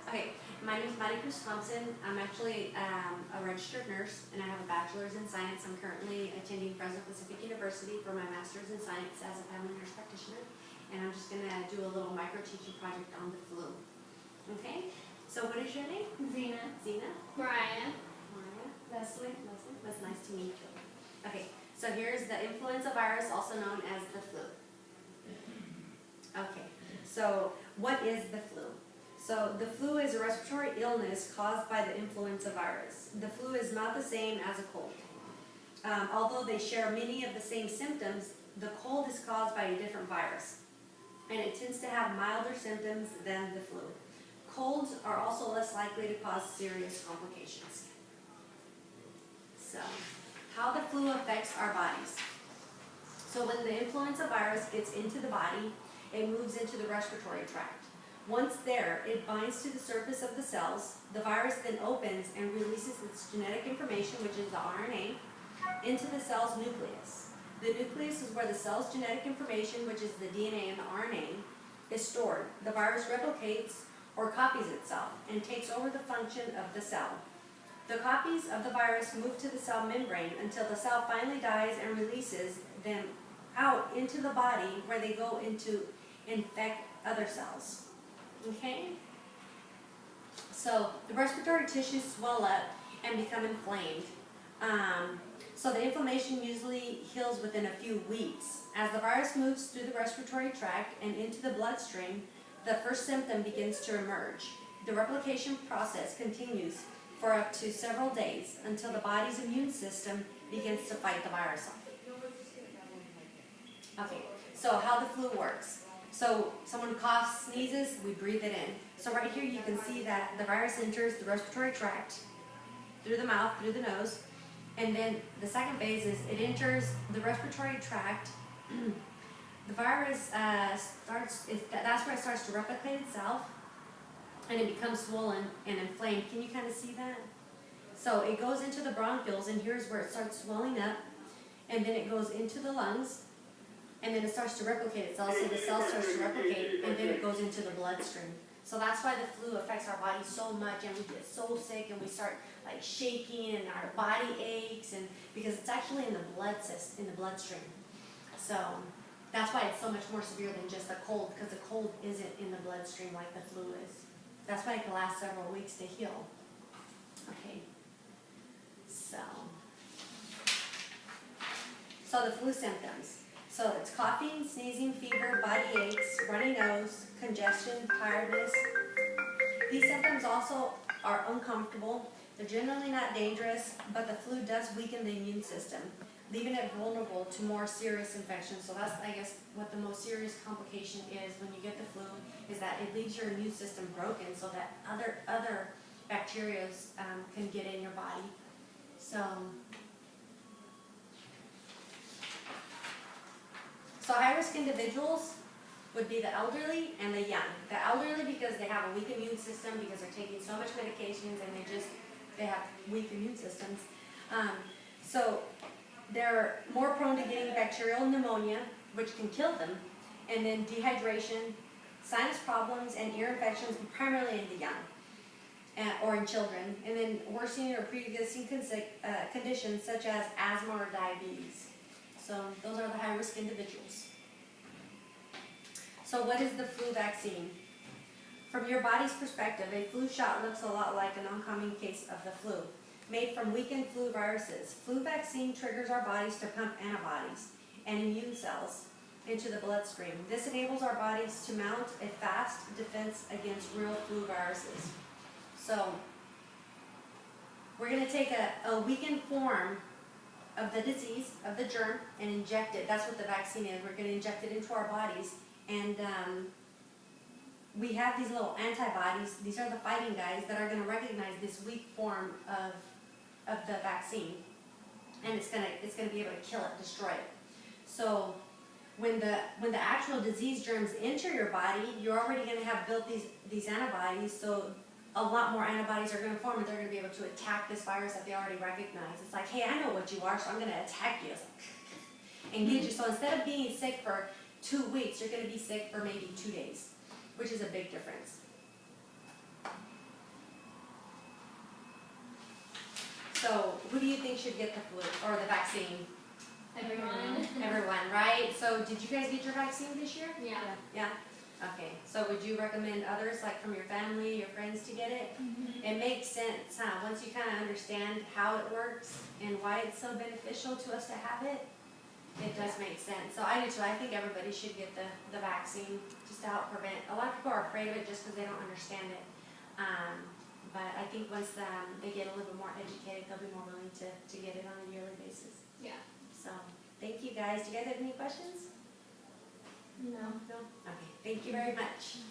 Okay, my name is Maddie Cruz Thompson. I'm actually a registered nurse, and I have a bachelor's in science. I'm currently attending Fresno Pacific University for my master's in science as a family nurse practitioner, and I'm just going to do a little micro-teaching project on the flu. Okay, so what is your name? Zena. Zena? Mariah. Mariah? Leslie. Leslie? That's nice to meet you. Okay, so here's the influenza virus, also known as the flu. Okay, so what is the flu? So the flu is a respiratory illness caused by the influenza virus. The flu is not the same as a cold. Although they share many of the same symptoms, the cold is caused by a different virus, and it tends to have milder symptoms than the flu. Colds are also less likely to cause serious complications. So, how the flu affects our bodies. So when the influenza virus gets into the body, it moves into the respiratory tract. Once there, it binds to the surface of the cells. The virus then opens and releases its genetic information, which is the RNA, into the cell's nucleus. The nucleus is where the cell's genetic information, which is the DNA and the RNA, is stored. The virus replicates or copies itself and takes over the function of the cell. The copies of the virus move to the cell membrane until the cell finally dies and releases them out into the body, where they go into infect other cells. Okay? So the respiratory tissues swell up and become inflamed. So the inflammation usually heals within a few weeks. As the virus moves through the respiratory tract and into the bloodstream, the first symptom begins to emerge. The replication process continues for up to several days until the body's immune system begins to fight the virus off. Okay, so how the flu works. So someone coughs, sneezes, we breathe it in. So right here you can see that the virus enters the respiratory tract through the mouth, through the nose, and then the second phase is it enters the respiratory tract. The virus that's where it starts to replicate itself, and it becomes swollen and inflamed. Can you kind of see that? So it goes into the bronchioles, and here's where it starts swelling up, and then it goes into the lungs, and then it starts to replicate itself, so the cell starts to replicate, and then it goes into the bloodstream. So that's why the flu affects our body so much, and we get so sick, and we start like shaking, and our body aches, and because it's actually in the bloodstream. So that's why it's so much more severe than just a cold, because the cold isn't in the bloodstream like the flu is. That's why it can last several weeks to heal. Okay. So the flu symptoms. So it's coughing, sneezing, fever, body aches, runny nose, congestion, tiredness. These symptoms also are uncomfortable. They're generally not dangerous, but the flu does weaken the immune system, leaving it vulnerable to more serious infections. So that's, I guess, what the most serious complication is when you get the flu, is that it leaves your immune system broken so that other bacteria can get in your body. So high-risk individuals would be the elderly and the young. The elderly because they have a weak immune system, because they're taking so much medications, and they have weak immune systems. So they're more prone to getting bacterial pneumonia, which can kill them, and then dehydration, sinus problems, and ear infections, primarily in the young or in children, and then worsening or pre-existing conditions such as asthma or diabetes. So those are the high-risk individuals. So what is the flu vaccine? From your body's perspective, a flu shot looks a lot like an oncoming case of the flu, made from weakened flu viruses. Flu vaccine triggers our bodies to pump antibodies and immune cells into the bloodstream. This enables our bodies to mount a fast defense against real flu viruses. So we're going to take a weakened form of the disease, of the germ, and inject it. That's what the vaccine is. We're going to inject it into our bodies, and we have these little antibodies. These are the fighting guys that are going to recognize this weak form of the vaccine, and it's going to be able to kill it, destroy it. So when the actual disease germs enter your body, you're already going to have built these antibodies. So a lot more antibodies are going to form, and they're going to be able to attack this virus that they already recognize. It's like, hey, I know what you are, so I'm going to attack you and get you. So instead of being sick for 2 weeks, you're going to be sick for maybe 2 days, which is a big difference. Who do you think should get the flu or the vaccine? Everyone. Everyone, right? So did you guys get your vaccine this year? Yeah. Yeah? Okay, so would you recommend others, like from your family, your friends, to get it? It makes sense, huh? Once you kind of understand how it works and why it's so beneficial to us to have it, it does make sense. So I do too. I think everybody should get the vaccine just to help prevent. A lot of people are afraid of it just because they don't understand it. But I think once they get a little bit more educated, they'll be more willing to get it on a yearly basis. Yeah. So thank you guys. Do you guys have any questions? No. No? Okay, thank you very much.